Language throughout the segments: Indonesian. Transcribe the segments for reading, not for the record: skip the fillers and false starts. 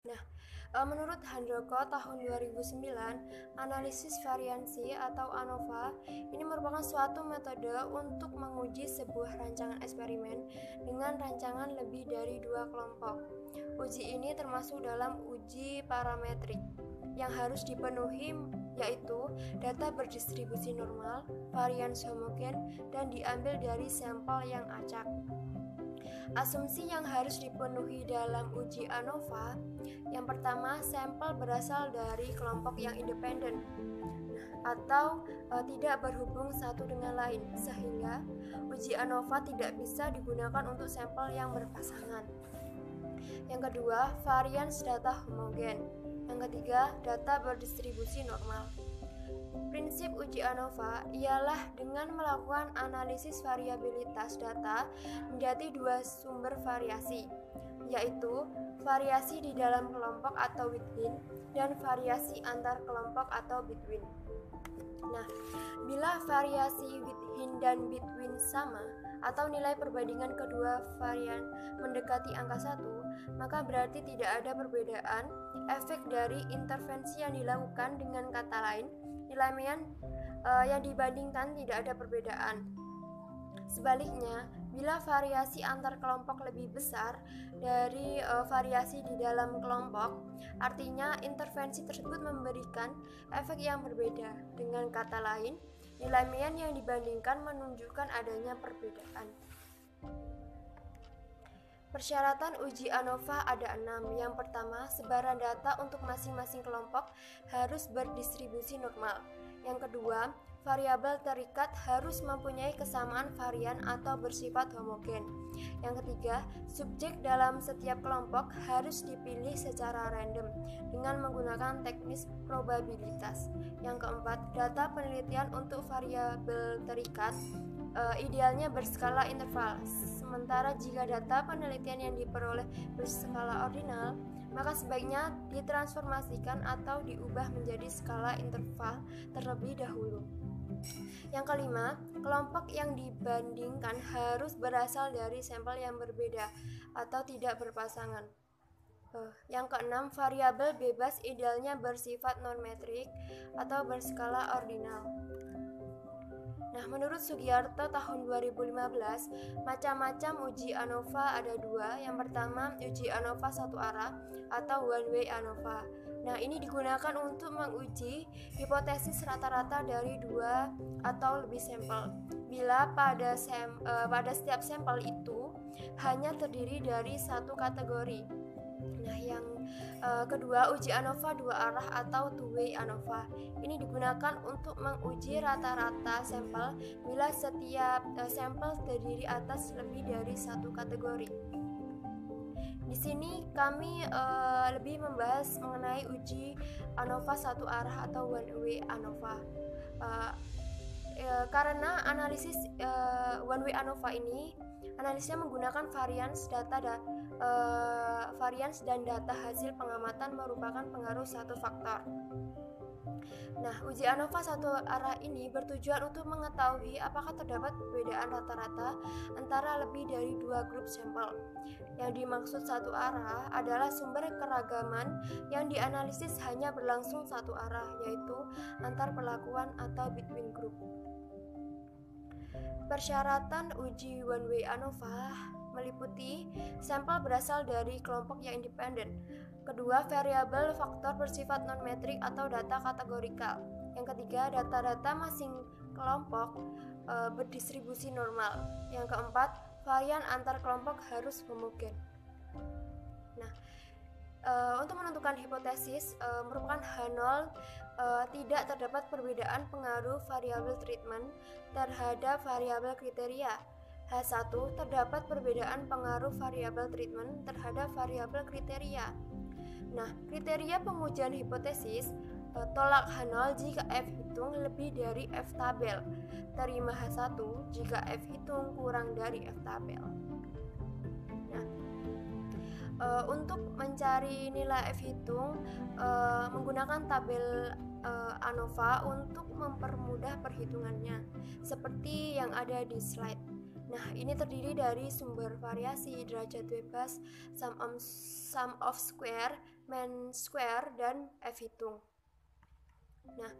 Nah, menurut Handroko tahun 2009, analisis variansi atau ANOVA ini merupakan suatu metode untuk menguji sebuah rancangan eksperimen dengan rancangan lebih dari dua kelompok. Uji ini termasuk dalam uji parametrik yang harus dipenuhi, yaitu data berdistribusi normal, varians homogen, dan diambil dari sampel yang acak. Asumsi yang harus dipenuhi dalam uji ANOVA, yang pertama, sampel berasal dari kelompok yang independen atau tidak berhubung satu dengan lain, sehingga uji ANOVA tidak bisa digunakan untuk sampel yang berpasangan. Yang kedua, varians data homogen. Yang ketiga, data berdistribusi normal. Prinsip uji ANOVA ialah dengan melakukan analisis variabilitas data menjadi dua sumber variasi, yaitu variasi di dalam kelompok atau within dan variasi antar kelompok atau between. Nah, bila variasi within dan between sama atau nilai perbandingan kedua varian mendekati angka 1, maka berarti tidak ada perbedaan efek dari intervensi yang dilakukan. Dengan kata lain, nilai yang dibandingkan tidak ada perbedaan. Sebaliknya, bila variasi antar kelompok lebih besar dari variasi di dalam kelompok, artinya intervensi tersebut memberikan efek yang berbeda. Dengan kata lain, nilai mean yang dibandingkan menunjukkan adanya perbedaan. Persyaratan uji ANOVA ada 6. Yang pertama, sebaran data untuk masing-masing kelompok harus berdistribusi normal. Yang kedua, variabel terikat harus mempunyai kesamaan varian atau bersifat homogen. Yang ketiga, subjek dalam setiap kelompok harus dipilih secara random dengan menggunakan teknis probabilitas. Yang keempat, data penelitian untuk variabel terikat idealnya berskala interval. Sementara jika data penelitian yang diperoleh berskala ordinal, maka sebaiknya ditransformasikan atau diubah menjadi skala interval terlebih dahulu. Yang kelima, kelompok yang dibandingkan harus berasal dari sampel yang berbeda atau tidak berpasangan. Yang keenam, variabel bebas idealnya bersifat non-metrik atau berskala ordinal. Nah, menurut Sugiarto tahun 2015, macam-macam uji ANOVA ada 2. Yang pertama, uji ANOVA satu arah atau one way ANOVA. Nah, ini digunakan untuk menguji hipotesis rata-rata dari 2 atau lebih sampel. Bila pada setiap sampel itu hanya terdiri dari satu kategori. Nah, yang kedua, uji ANOVA dua arah atau two-way ANOVA. Ini digunakan untuk menguji rata-rata sampel bila setiap sampel terdiri atas lebih dari satu kategori. Di sini kami lebih membahas mengenai uji ANOVA satu arah atau one-way ANOVA. Karena analisis one-way ANOVA ini, analisisnya menggunakan varians dan data hasil pengamatan merupakan pengaruh satu faktor. Nah, uji ANOVA satu arah ini bertujuan untuk mengetahui apakah terdapat perbedaan rata-rata antara lebih dari dua grup sampel. Yang dimaksud satu arah adalah sumber keragaman yang dianalisis hanya berlangsung satu arah, yaitu antar perlakuan atau between group. Persyaratan uji one-way ANOVA meliputi sampel berasal dari kelompok yang independen. Kedua, variabel faktor bersifat non-metrik atau data kategorikal. Yang ketiga, data-data masing kelompok berdistribusi normal. Yang keempat, varian antar kelompok harus homogen. Nah, untuk menentukan hipotesis merupakan H0, tidak terdapat perbedaan pengaruh variabel treatment terhadap variabel kriteria. H1, terdapat perbedaan pengaruh variabel treatment terhadap variabel kriteria. Nah, kriteria pengujian hipotesis, tolak H0 jika F hitung lebih dari F tabel, terima H1 jika F hitung kurang dari F tabel. Nah, untuk mencari nilai F hitung menggunakan tabel ANOVA untuk mempermudah perhitungannya, seperti yang ada di slide. Nah, ini terdiri dari sumber variasi, derajat bebas, sum of square, main square, dan F-hitung. Nah,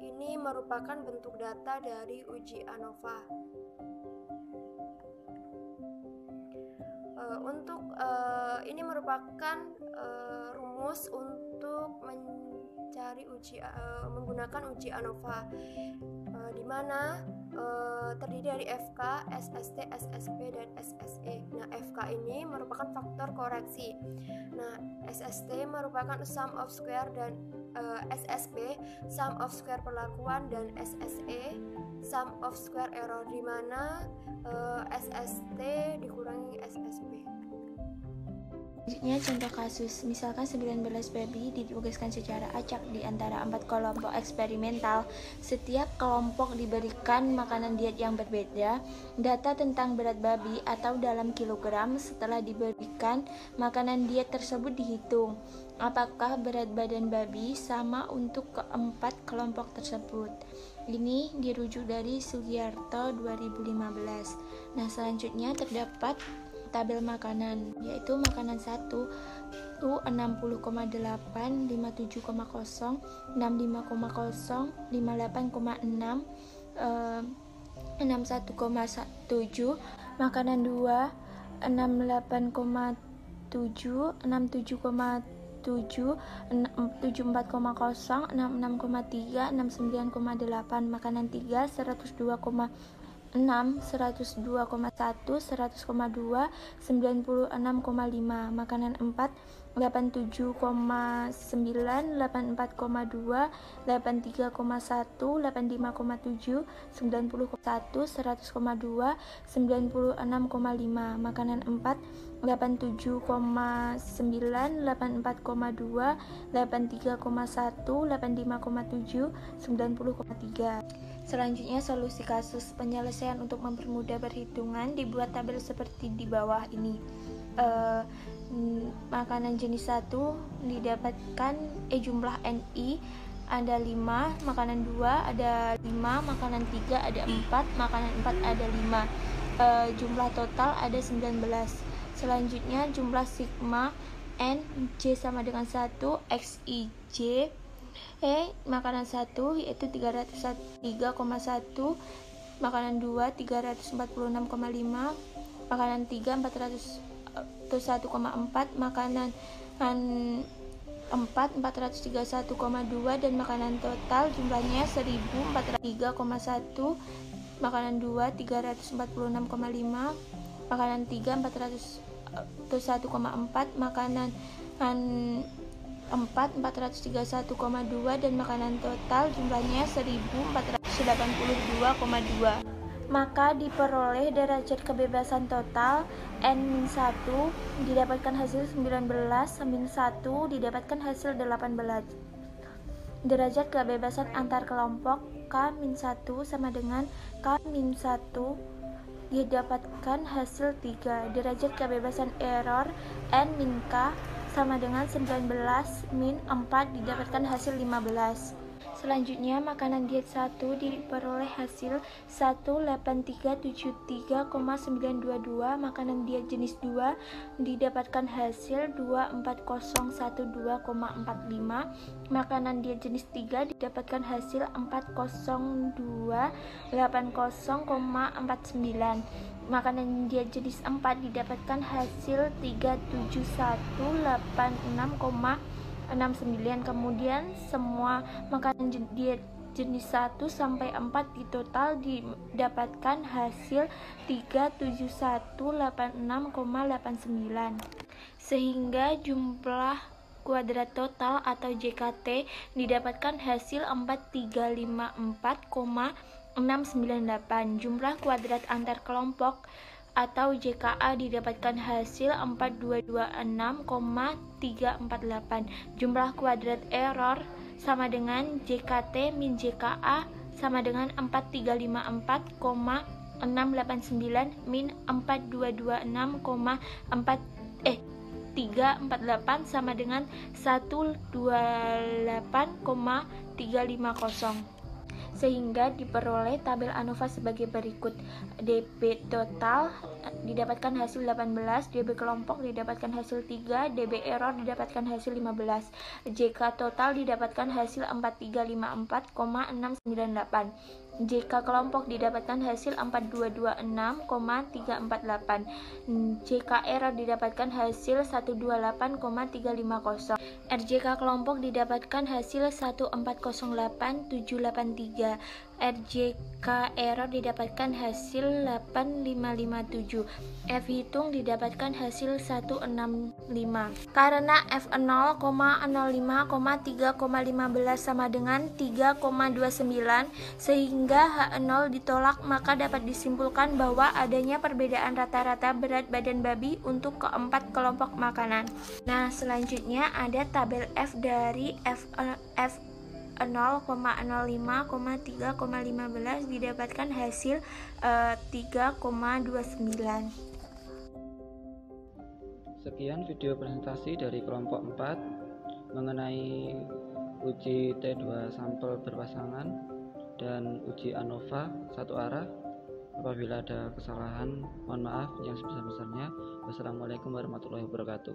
ini merupakan bentuk data dari uji ANOVA. Ini merupakan rumus untuk mencari menggunakan uji ANOVA, di mana terdiri dari FK, SST, SSP, dan SSE. Nah, FK ini merupakan faktor koreksi. Nah, SST merupakan sum of square, dan SSP sum of square perlakuan, dan SSE sum of square error, di mana SST dikurangi SSP. Selanjutnya contoh kasus, misalkan 19 babi ditugaskan secara acak di antara 4 kelompok eksperimental. Setiap kelompok diberikan makanan diet yang berbeda. Data tentang berat babi atau dalam kilogram setelah diberikan makanan diet tersebut dihitung. Apakah berat badan babi sama untuk keempat kelompok tersebut? Ini dirujuk dari Sugiarto 2015. Nah, selanjutnya terdapat tabel makanan, yaitu makanan 1 itu 60,8, 57,0, 65,0, 58,6, 61,7. Makanan 2 68,7, 67,7, 74,0, 66,3, 69,8. Makanan 3 102,6, 102,1, 100,2, 96,5. Makanan 4 87,9, 84,2, 83,1, 85,7, 90,1, 100,2, 96,5. Makanan 4 87,9, 84,2, 83,1, 85,7, 90,3. Selanjutnya solusi kasus. Penyelesaian untuk mempermudah perhitungan, dibuat tabel seperti di bawah ini. Makanan jenis 1 didapatkan jumlah NI ada 5, makanan 2 ada 5, makanan 3 ada 4, makanan 4 ada 5. Jumlah total ada 19. Selanjutnya jumlah sigma N J sama dengan 1 XIJ. Makanan 1 yaitu 303,1, makanan 2 346,5, makanan 3 401,4, makanan 4 431,2, dan makanan total jumlahnya 1403,1. Makanan 2 346,5, makanan 3 401,4, makanan 4 431,2, dan makanan total jumlahnya 1482,2. Maka diperoleh derajat kebebasan total N-1 didapatkan hasil 19, N-1 didapatkan hasil 18. Derajat kebebasan antar kelompok K-1 sama dengan K-1 didapatkan hasil 3. Derajat kebebasan error N-K sama dengan 19 min 4 didapatkan hasil 15. Selanjutnya makanan diet 1 diperoleh hasil 18373,922, makanan diet jenis 2 didapatkan hasil 24012,45, makanan diet jenis 3 didapatkan hasil 40280,49, makanan diet jenis 4 didapatkan hasil 37186,69. Kemudian semua makanan diet jenis 1 sampai 4 di total didapatkan hasil 37186,89, sehingga jumlah kuadrat total atau JKT didapatkan hasil 4354,698. Jumlah kuadrat antar kelompok atau JKA didapatkan hasil 4226,348. Jumlah kuadrat error sama dengan JKT min JKA sama dengan 4354,689 min 4226,348 sama dengan 128,350. sehingga diperoleh tabel ANOVA sebagai berikut. DB total didapatkan hasil 18, DB kelompok didapatkan hasil 3, DB error didapatkan hasil 15, JK total didapatkan hasil 4354,698, JK kelompok didapatkan hasil 4226,348, JK error didapatkan hasil 128,350, RJK kelompok didapatkan hasil 1408783, RJK error didapatkan hasil 8557, F hitung didapatkan hasil 165. Karena F0, 05,3,15 sama dengan 3,29 sehingga H0 ditolak, maka dapat disimpulkan bahwa adanya perbedaan rata-rata berat badan babi untuk keempat kelompok makanan. Nah, selanjutnya ada tabel F dari F 0,05,3,15 didapatkan hasil 3,29. Sekian video presentasi dari kelompok 4 mengenai uji T2 sampel berpasangan dan uji ANOVA satu arah. Apabila ada kesalahan, mohon maaf yang sebesar-besarnya. Wassalamualaikum warahmatullahi wabarakatuh.